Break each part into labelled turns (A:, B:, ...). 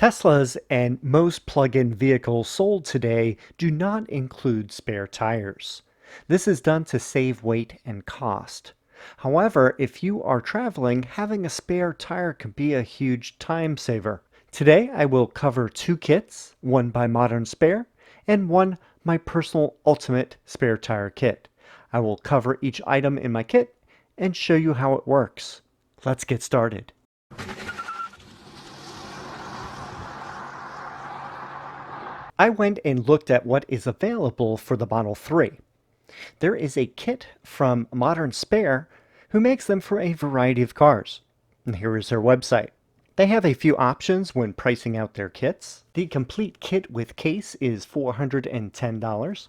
A: Teslas and most plug-in vehicles sold today do not include spare tires. This is done to save weight and cost. However, if you are traveling, having a spare tire can be a huge time saver. Today I will cover two kits, one by Modern Spare and one my personal ultimate spare tire kit. I will cover each item in my kit and show you how it works. Let's get started. I went and looked at what is available for the Model 3. There is a kit from Modern Spare who makes them for a variety of cars. And here is their website. They have a few options when pricing out their kits. The complete kit with case is $410.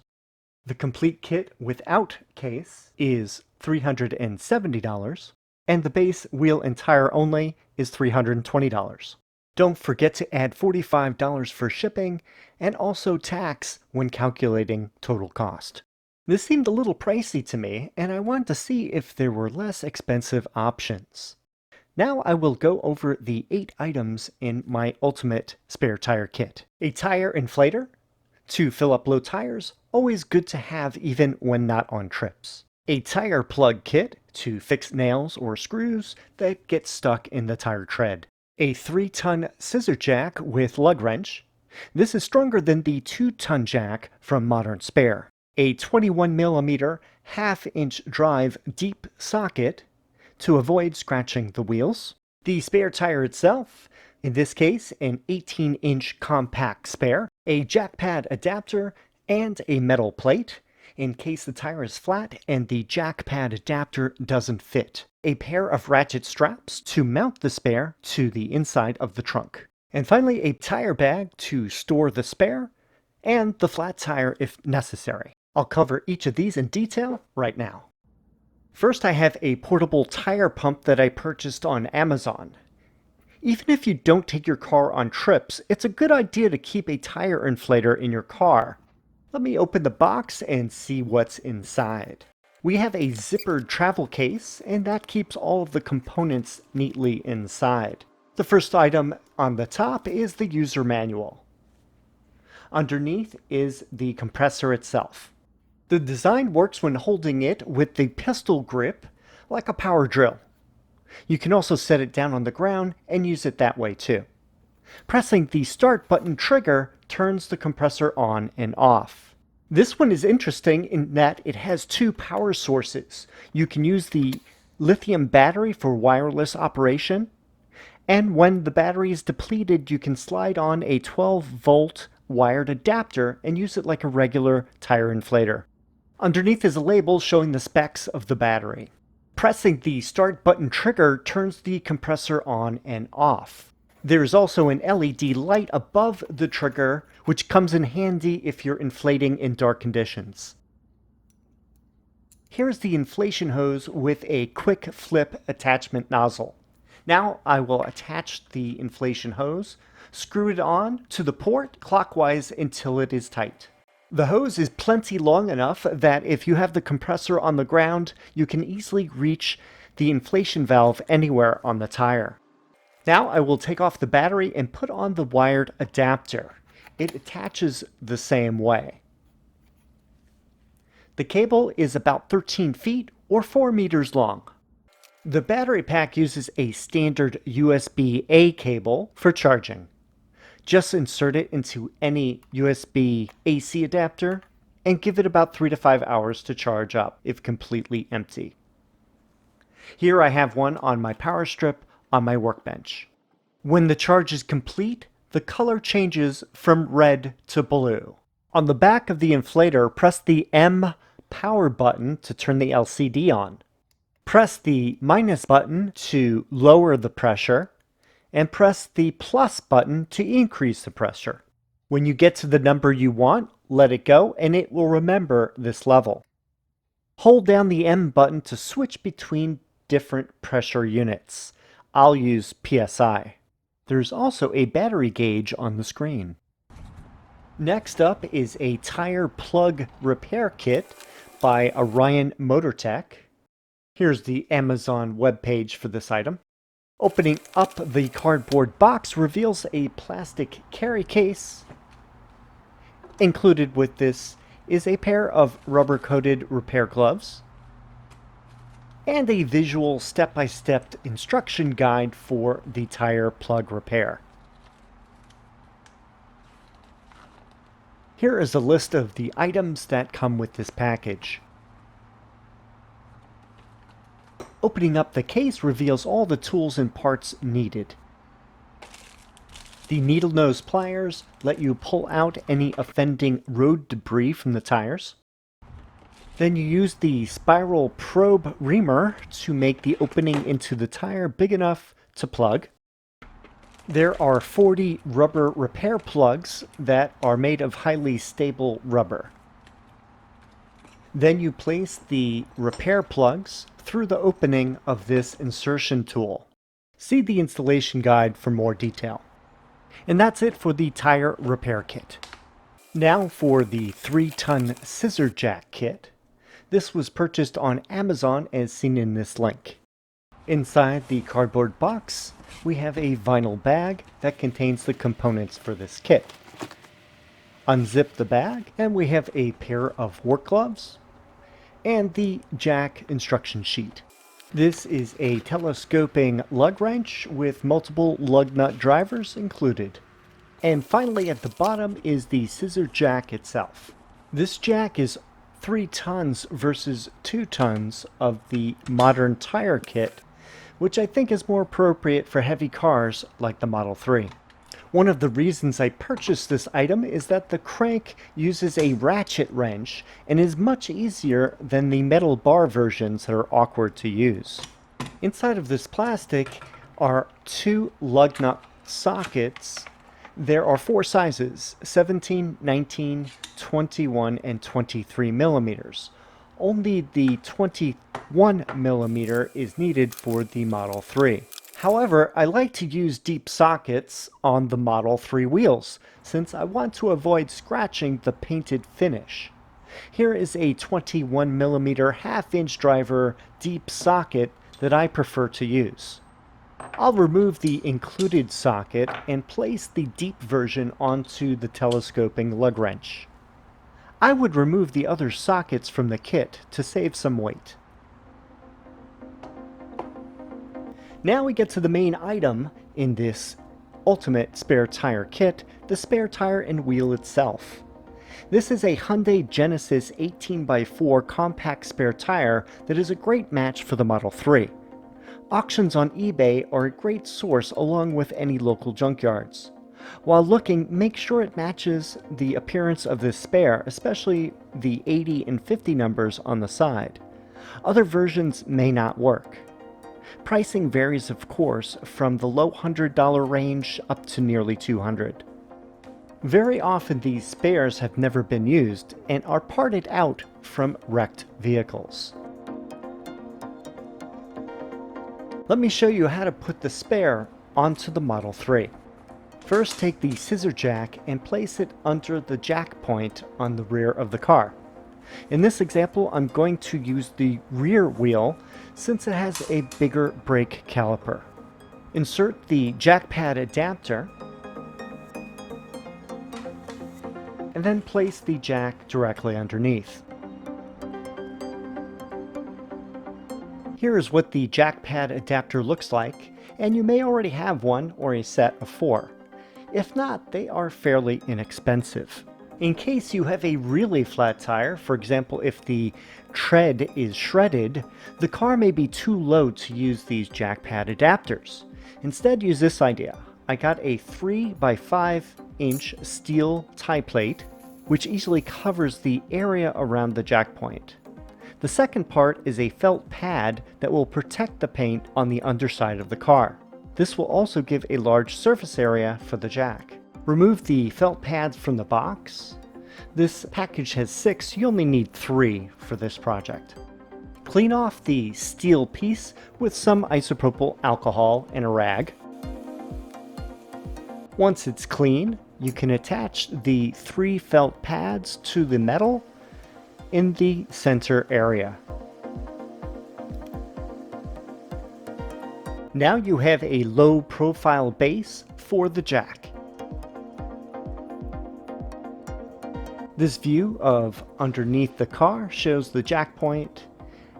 A: The complete kit without case is $370. And the base wheel and tire only is $320. Don't forget to add $45 for shipping and also tax when calculating total cost. This seemed a little pricey to me, and I wanted to see if there were less expensive options. Now I will go over the 8 items in my ultimate spare tire kit. A tire inflator to fill up low tires, always good to have even when not on trips. A tire plug kit to fix nails or screws that get stuck in the tire tread. A 3-ton scissor jack with lug wrench. This is stronger than the 2-ton jack from Modern Spare. A 21mm half-inch drive deep socket to avoid scratching the wheels. The spare tire itself, in this case an 18-inch compact spare, a jack pad adapter, and a metal plate in case the tire is flat and the jack pad adapter doesn't fit. A pair of ratchet straps to mount the spare to the inside of the trunk. And finally, a tire bag to store the spare and the flat tire if necessary. I'll cover each of these in detail right now. First, I have a portable tire pump that I purchased on Amazon. Even if you don't take your car on trips, it's a good idea to keep a tire inflator in your car. Let me open the box and see what's inside. We have a zippered travel case, and that keeps all of the components neatly inside. The first item on the top is the user manual. Underneath is the compressor itself. The design works when holding it with the pistol grip like a power drill. You can also set it down on the ground and use it that way too. Pressing the start button trigger turns the compressor on and off. This one is interesting in that it has 2 power sources. You can use the lithium battery for wireless operation, and when the battery is depleted, you can slide on a 12-volt wired adapter and use it like a regular tire inflator. Underneath is a label showing the specs of the battery. Pressing the start button trigger turns the compressor on and off. There is also an LED light above the trigger, which comes in handy if you're inflating in dark conditions. Here's the inflation hose with a quick flip attachment nozzle. Now I will attach the inflation hose, screw it on to the port clockwise until it is tight. The hose is plenty long enough that if you have the compressor on the ground, you can easily reach the inflation valve anywhere on the tire. Now I will take off the battery and put on the wired adapter. It attaches the same way. The cable is about 13 feet or 4 meters long. The battery pack uses a standard USB-A cable for charging. Just insert it into any USB AC adapter and give it about 3 to 5 hours to charge up if completely empty. Here I have one on my power strip on my workbench. When the charge is complete, the color changes from red to blue. On the back of the inflator, press the M power button to turn the LCD on. Press the minus button to lower the pressure, and press the plus button to increase the pressure. When you get to the number you want, let it go and it will remember this level. Hold down the M button to switch between different pressure units. I'll use PSI. There's also a battery gauge on the screen. Next up is a tire plug repair kit by Orion Motor Tech. Here's the Amazon webpage for this item. Opening up the cardboard box reveals a plastic carry case. Included with this is a pair of rubber-coated repair gloves and a visual step-by-step instruction guide for the tire plug repair. Here is a list of the items that come with this package. Opening up the case reveals all the tools and parts needed. The needle nose pliers let you pull out any offending road debris from the tires. Then you use the spiral probe reamer to make the opening into the tire big enough to plug. There are 40 rubber repair plugs that are made of highly stable rubber. Then you place the repair plugs through the opening of this insertion tool. See the installation guide for more detail. And that's it for the tire repair kit. Now for the 3-ton scissor jack kit. This was purchased on Amazon as seen in this link. Inside the cardboard box, we have a vinyl bag that contains the components for this kit. Unzip the bag and we have a pair of work gloves and the jack instruction sheet. This is a telescoping lug wrench with multiple lug nut drivers included. And finally at the bottom is the scissor jack itself. This jack is 3 tons versus 2 tons of the modern tire kit, which I think is more appropriate for heavy cars like the Model 3. One of the reasons I purchased this item is that the crank uses a ratchet wrench and is much easier than the metal bar versions that are awkward to use. Inside of this plastic are 2 lug nut sockets. There are 4 sizes, 17, 19, 21, and 23 millimeters. Only the 21 millimeter is needed for the Model 3. However, I like to use deep sockets on the Model 3 wheels, since I want to avoid scratching the painted finish. Here is a 21 millimeter half-inch driver deep socket that I prefer to use. I'll remove the included socket and place the deep version onto the telescoping lug wrench. I would remove the other sockets from the kit to save some weight. Now we get to the main item in this ultimate spare tire kit, the spare tire and wheel itself. This is a Hyundai Genesis 18x4 compact spare tire that is a great match for the Model 3. Auctions on eBay are a great source along with any local junkyards. While looking, make sure it matches the appearance of this spare, especially the 80 and 50 numbers on the side. Other versions may not work. Pricing varies, of course, from the low $100 range up to nearly $200. Very often these spares have never been used and are parted out from wrecked vehicles. Let me show you how to put the spare onto the Model 3. First, take the scissor jack and place it under the jack point on the rear of the car. In this example, I'm going to use the rear wheel since it has a bigger brake caliper. Insert the jack pad adapter and then place the jack directly underneath. Here is what the jack pad adapter looks like, and you may already have one or a set of 4. If not, they are fairly inexpensive. In case you have a really flat tire, for example if the tread is shredded, the car may be too low to use these jack pad adapters. Instead, use this idea. I got a 3x5-inch steel tie plate, which easily covers the area around the jack point. The second part is a felt pad that will protect the paint on the underside of the car. This will also give a large surface area for the jack. Remove the felt pads from the box. This package has 6, you only need 3 for this project. Clean off the steel piece with some isopropyl alcohol and a rag. Once it's clean, you can attach the 3 felt pads to the metal in the center area. Now you have a low profile base for the jack. This view of underneath the car shows the jack point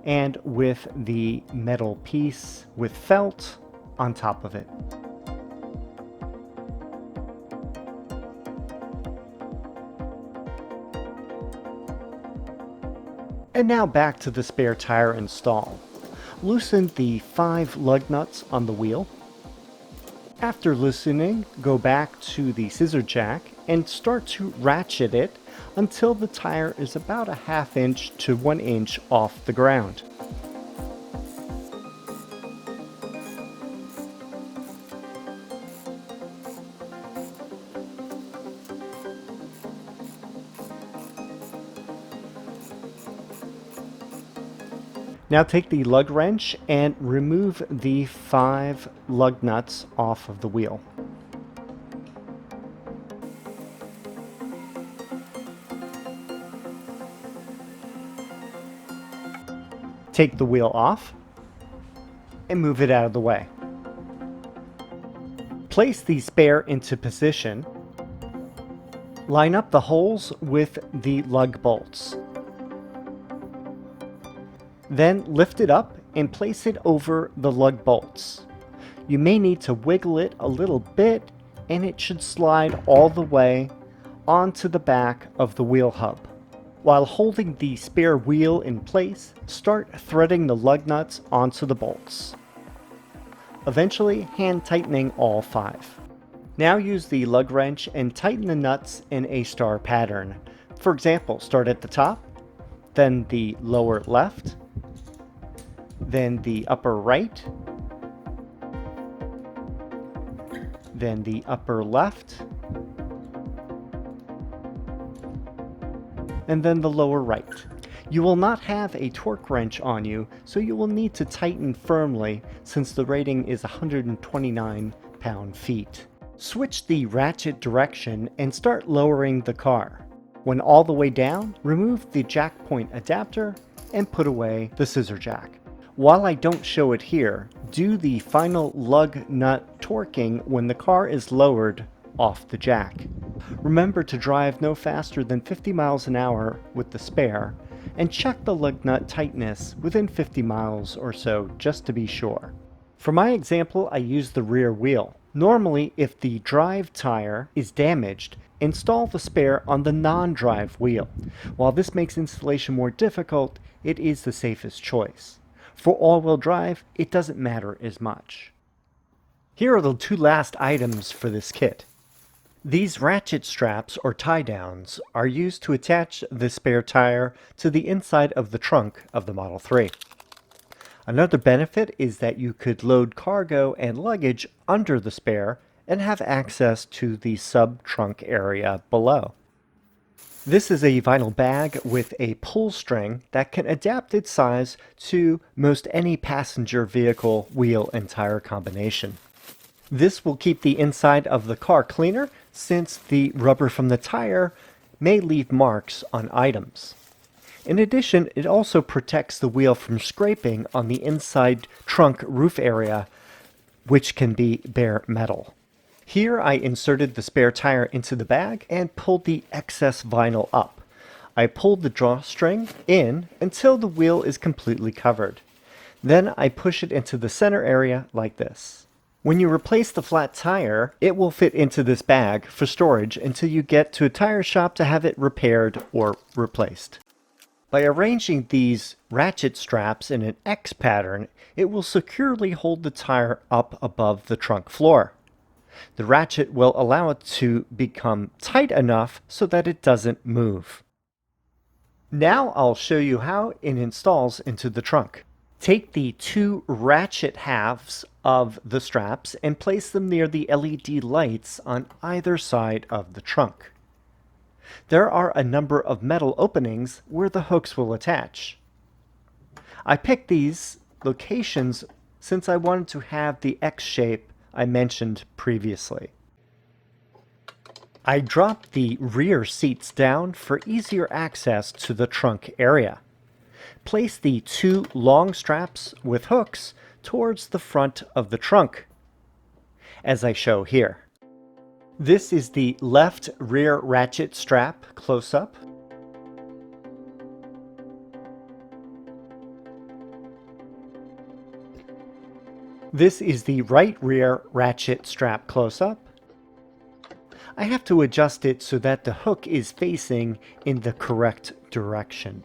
A: and with the metal piece with felt on top of it. And now back to the spare tire install. Loosen the 5 lug nuts on the wheel. After loosening, go back to the scissor jack and start to ratchet it until the tire is about a ½ inch to 1 inch off the ground. Now take the lug wrench and remove the 5 lug nuts off of the wheel. Take the wheel off and move it out of the way. Place the spare into position. Line up the holes with the lug bolts. Then lift it up and place it over the lug bolts. You may need to wiggle it a little bit and it should slide all the way onto the back of the wheel hub. While holding the spare wheel in place, start threading the lug nuts onto the bolts. Eventually, hand tightening all 5. Now use the lug wrench and tighten the nuts in a star pattern. For example, start at the top, then the lower left, then the upper right, then the upper left, and then the lower right. You will not have a torque wrench on you, so you will need to tighten firmly since the rating is 129 pound-feet. Switch the ratchet direction and start lowering the car. When all the way down, remove the jack point adapter and put away the scissor jack. While I don't show it here, do the final lug nut torquing when the car is lowered off the jack. Remember to drive no faster than 50 miles an hour with the spare, and check the lug nut tightness within 50 miles or so just to be sure. For my example, I used the rear wheel. Normally, if the drive tire is damaged, install the spare on the non-drive wheel. While this makes installation more difficult, it is the safest choice. For all-wheel drive, it doesn't matter as much. Here are the 2 last items for this kit. These ratchet straps or tie downs are used to attach the spare tire to the inside of the trunk of the Model 3. Another benefit is that you could load cargo and luggage under the spare and have access to the sub-trunk area below. This is a vinyl bag with a pull string that can adapt its size to most any passenger vehicle wheel and tire combination. This will keep the inside of the car cleaner since the rubber from the tire may leave marks on items. In addition, it also protects the wheel from scraping on the inside trunk roof area, which can be bare metal. Here I inserted the spare tire into the bag and pulled the excess vinyl up. I pulled the drawstring in until the wheel is completely covered. Then I push it into the center area like this. When you replace the flat tire, it will fit into this bag for storage until you get to a tire shop to have it repaired or replaced. By arranging these ratchet straps in an X pattern, it will securely hold the tire up above the trunk floor. The ratchet will allow it to become tight enough so that it doesn't move. Now I'll show you how it installs into the trunk. Take the 2 ratchet halves of the straps and place them near the LED lights on either side of the trunk. There are a number of metal openings where the hooks will attach. I picked these locations since I wanted to have the X shape I mentioned previously. I dropped the rear seats down for easier access to the trunk area. Place the 2 long straps with hooks towards the front of the trunk, as I show here. This is the left rear ratchet strap close-up. This is the right rear ratchet strap close-up. I have to adjust it so that the hook is facing in the correct direction.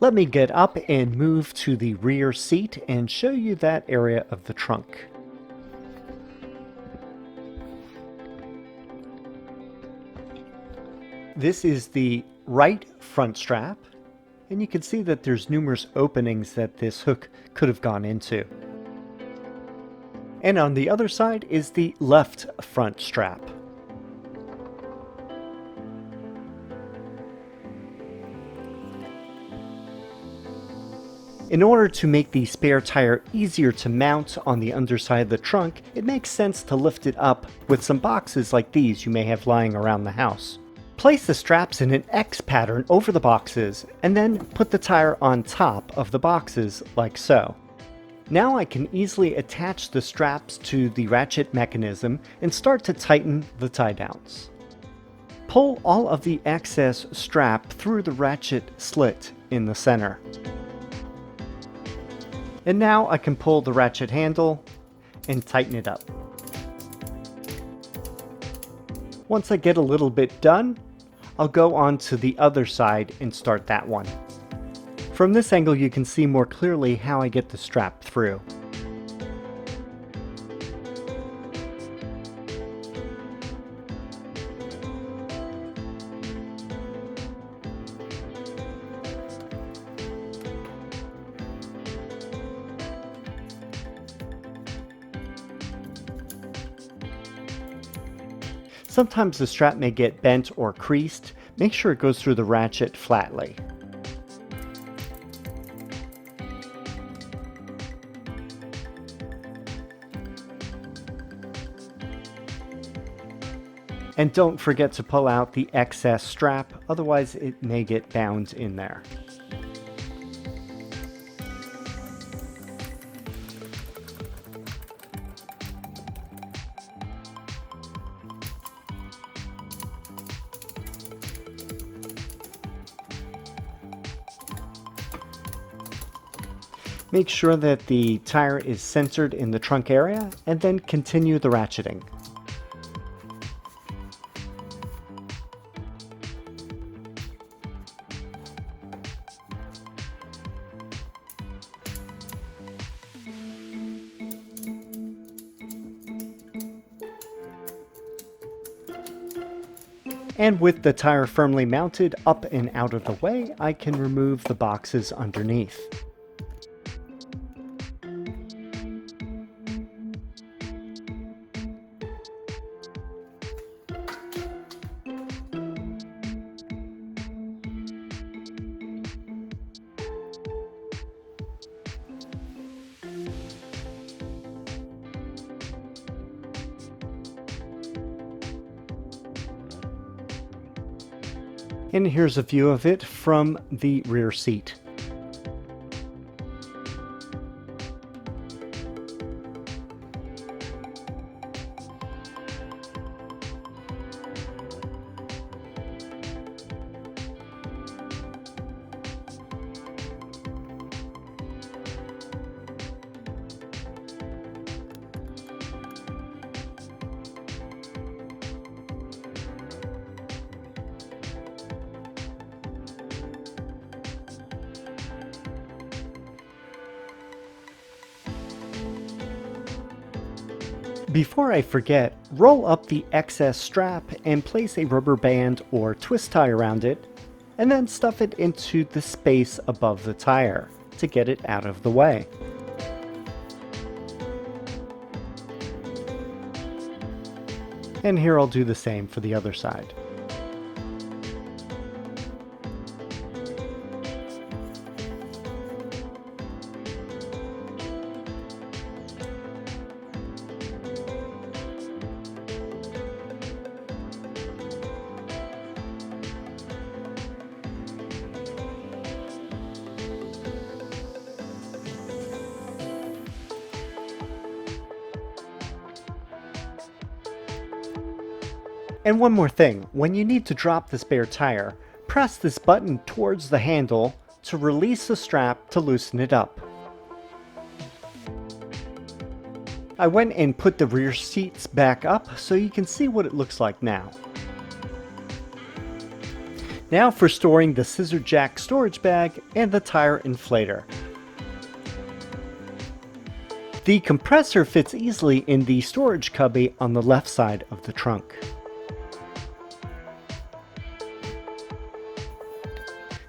A: Let me get up and move to the rear seat and show you that area of the trunk. This is the right front strap, and you can see that there's numerous openings that this hook could have gone into. And on the other side is the left front strap. In order to make the spare tire easier to mount on the underside of the trunk, it makes sense to lift it up with some boxes like these you may have lying around the house. Place the straps in an X pattern over the boxes, and then put the tire on top of the boxes like so. Now I can easily attach the straps to the ratchet mechanism and start to tighten the tie downs. Pull all of the excess strap through the ratchet slit in the center. And now I can pull the ratchet handle and tighten it up. Once I get a little bit done, I'll go on to the other side and start that one. From this angle you can see more clearly how I get the strap through. Sometimes the strap may get bent or creased. Make sure it goes through the ratchet flatly. And don't forget to pull out the excess strap, otherwise it may get bound in there. Make sure that the tire is centered in the trunk area, and then continue the ratcheting. And with the tire firmly mounted up and out of the way, I can remove the boxes underneath. And here's a view of it from the rear seat. Before I forget, roll up the excess strap and place a rubber band or twist tie around it, and then stuff it into the space above the tire to get it out of the way. And here I'll do the same for the other side. And one more thing, when you need to drop the spare tire, press this button towards the handle to release the strap to loosen it up. I went and put the rear seats back up so you can see what it looks like now. Now for storing the Scissor Jack storage bag and the tire inflator. The compressor fits easily in the storage cubby on the left side of the trunk.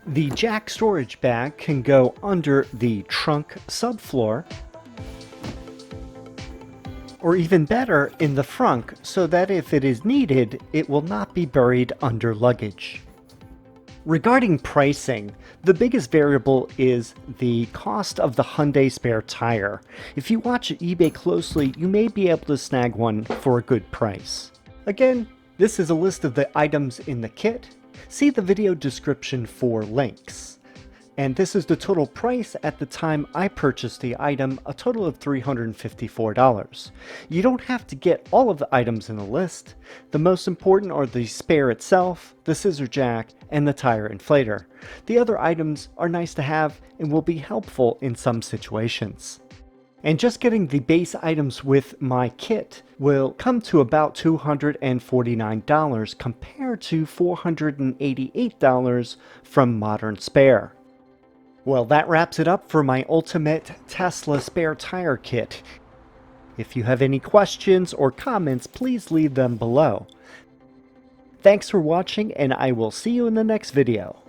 A: The jack storage bag can go under the trunk subfloor, or even better, in the front, so that if it is needed, it will not be buried under luggage. Regarding pricing, the biggest variable is the cost of the Hyundai spare tire. If you watch eBay closely, you may be able to snag one for a good price. Again, this is a list of the items in the kit. See the video description for links. And this is the total price at the time I purchased the item, a total of $354. You don't have to get all of the items in the list. The most important are the spare itself, the scissor jack, and the tire inflator. The other items are nice to have and will be helpful in some situations. And just getting the base items with my kit will come to about $249 compared to $488 from Modern Spare. Well, that wraps it up for my ultimate Tesla spare tire kit. If you have any questions or comments, please leave them below. Thanks for watching, and I will see you in the next video.